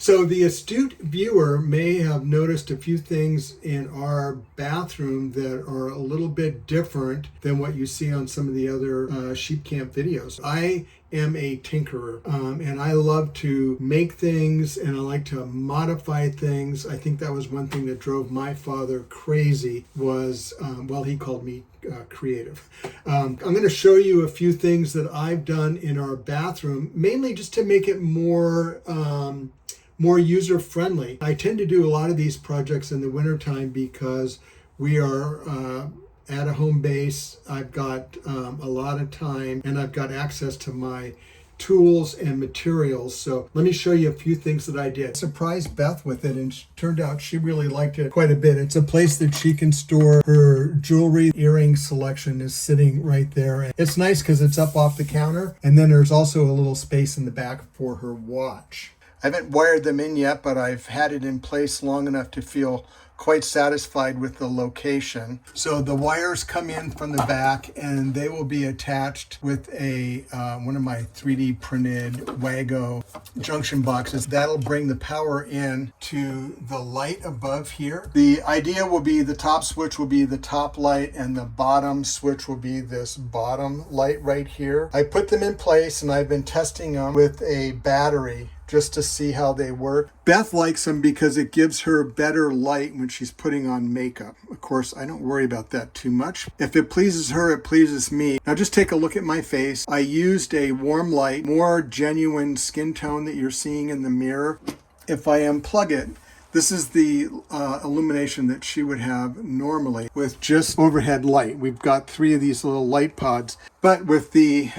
So the astute viewer may have noticed a few things in our bathroom that are a little bit different than what you see on some of the other sheep camp videos. I am a tinkerer, and I love to make things and I like to modify things. I think that was one thing that drove my father crazy was, well, he called me creative. I'm going to show you a few things that I've done in our bathroom, mainly just to make it more user-friendly. I tend to do a lot of these projects in the wintertime because we are at a home base. I've got a lot of time and I've got access to my tools and materials. So let me show you a few things that I did. Surprised Beth with it, and it turned out she really liked it quite a bit. It's a place that she can store her jewelry. Earring selection is sitting right there. And it's nice because it's up off the counter, and then there's also a little space in the back for her watch. I haven't wired them in yet, but I've had it in place long enough to feel quite satisfied with the location. So the wires come in from the back and they will be attached with a one of my 3D printed WAGO junction boxes. That'll bring the power in to the light above here. The idea will be the top switch will be the top light and the bottom switch will be this bottom light right here. I put them in place and I've been testing them with a battery just to see how they work. Beth likes them because it gives her better light when she's putting on makeup. Of course, I don't worry about that too much. If it pleases her, it pleases me. Now just take a look at my face. I used a warm light, more genuine skin tone that you're seeing in the mirror. If I unplug it, this is the illumination that she would have normally with just overhead light. We've got 3 of these little light pods, but with the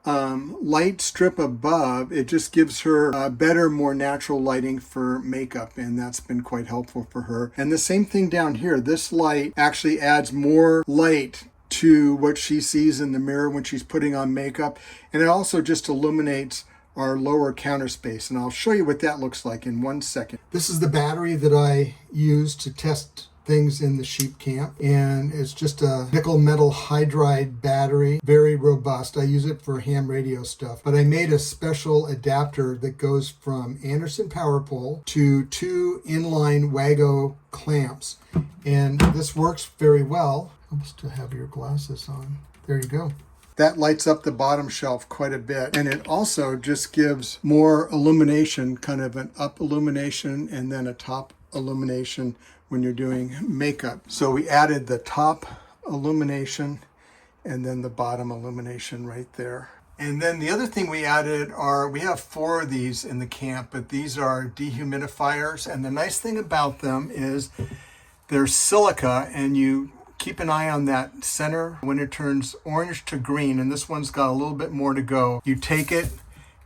light strip above, it just gives her better, more natural lighting for makeup, and that's been quite helpful for her. And the same thing down here, this light actually adds more light to what she sees in the mirror when she's putting on makeup, and it also just illuminates our lower counter space, and I'll show you what that looks like in 1 second. This is the battery that I use to test things in the sheep camp, and it's just a nickel metal hydride battery, very robust. I use it for ham radio stuff, but I made a special adapter that goes from Anderson Powerpole to 2 inline WAGO clamps, and this works very well. Helps to have your glasses on. There you go. That lights up the bottom shelf quite a bit, and it also just gives more illumination, kind of an up illumination and then a top illumination when you're doing makeup. So we added the top illumination and then the bottom illumination right there. And then the other thing we added are, we have 4 of these in the camp, but these are dehumidifiers. And the nice thing about them is they're silica, and you keep an eye on that center when it turns orange to green, and this one's got a little bit more to go. You take it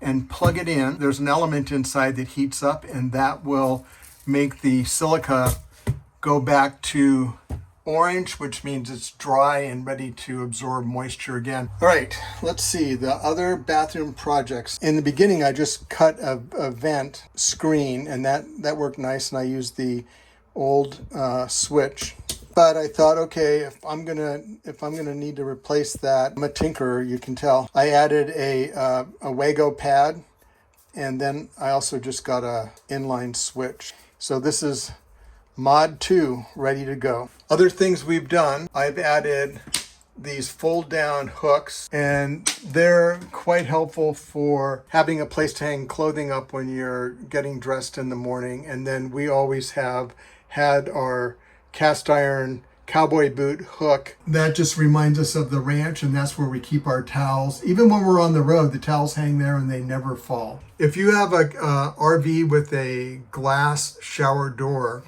and plug it in. There's an element inside that heats up, and that will make the silica go back to orange, which means it's dry and ready to absorb moisture again. All right, let's see the other bathroom projects. In the beginning, I just cut a vent screen, and that worked nice, and I used the old switch. But I thought, okay, if I'm gonna need to replace that, I'm a tinkerer, you can tell. I added a WAGO pad, and then I also just got a inline switch. So this is Mod 2 ready to go. Other things we've done, I've added these fold down hooks, and they're quite helpful for having a place to hang clothing up when you're getting dressed in the morning. And then we always have had our cast iron cowboy boot hook. That just reminds us of the ranch, and that's where we keep our towels. Even when we're on the road, the towels hang there and they never fall. If you have a RV with a glass shower door,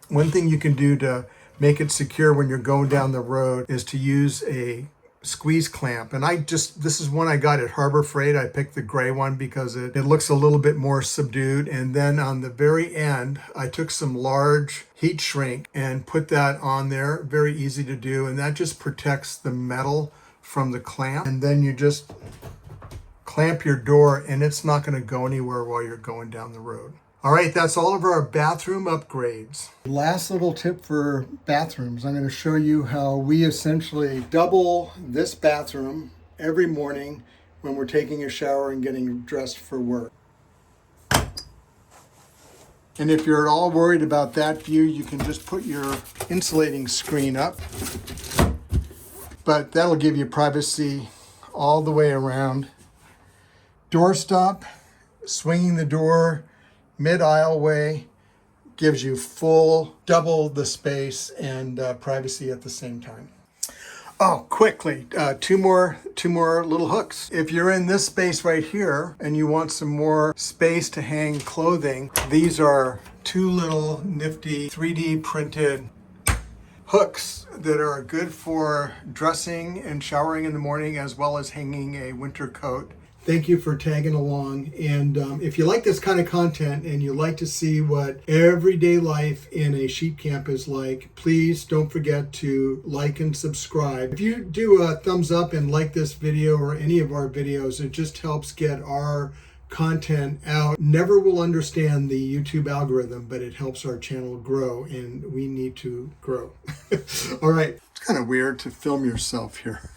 one thing you can do to make it secure when you're going down the road is to use a squeeze clamp. And this is one I got at Harbor Freight. I picked the gray one because it looks a little bit more subdued. And then on the very end, I took some large heat shrink and put that on there. Very easy to do. And that just protects the metal from the clamp. And then you just clamp your door, and it's not going to go anywhere while you're going down the road. All right, that's all of our bathroom upgrades. Last little tip for bathrooms. I'm going to show you how we essentially double this bathroom every morning when we're taking a shower and getting dressed for work. And if you're at all worried about that view, you can just put your insulating screen up. But that'll give you privacy all the way around. Doorstop, swinging the door mid-aisleway, gives you full, double the space and privacy at the same time. Oh, quickly, two more little hooks. If you're in this space right here and you want some more space to hang clothing, these are two little nifty 3D printed hooks that are good for dressing and showering in the morning, as well as hanging a winter coat. Thank you for tagging along. And if you like this kind of content and you like to see what everyday life in a sheep camp is like, please don't forget to like and subscribe. If you do a thumbs up and like this video or any of our videos, it just helps get our content out. Never will understand the YouTube algorithm, but it helps our channel grow, and we need to grow. All right. It's kind of weird to film yourself here.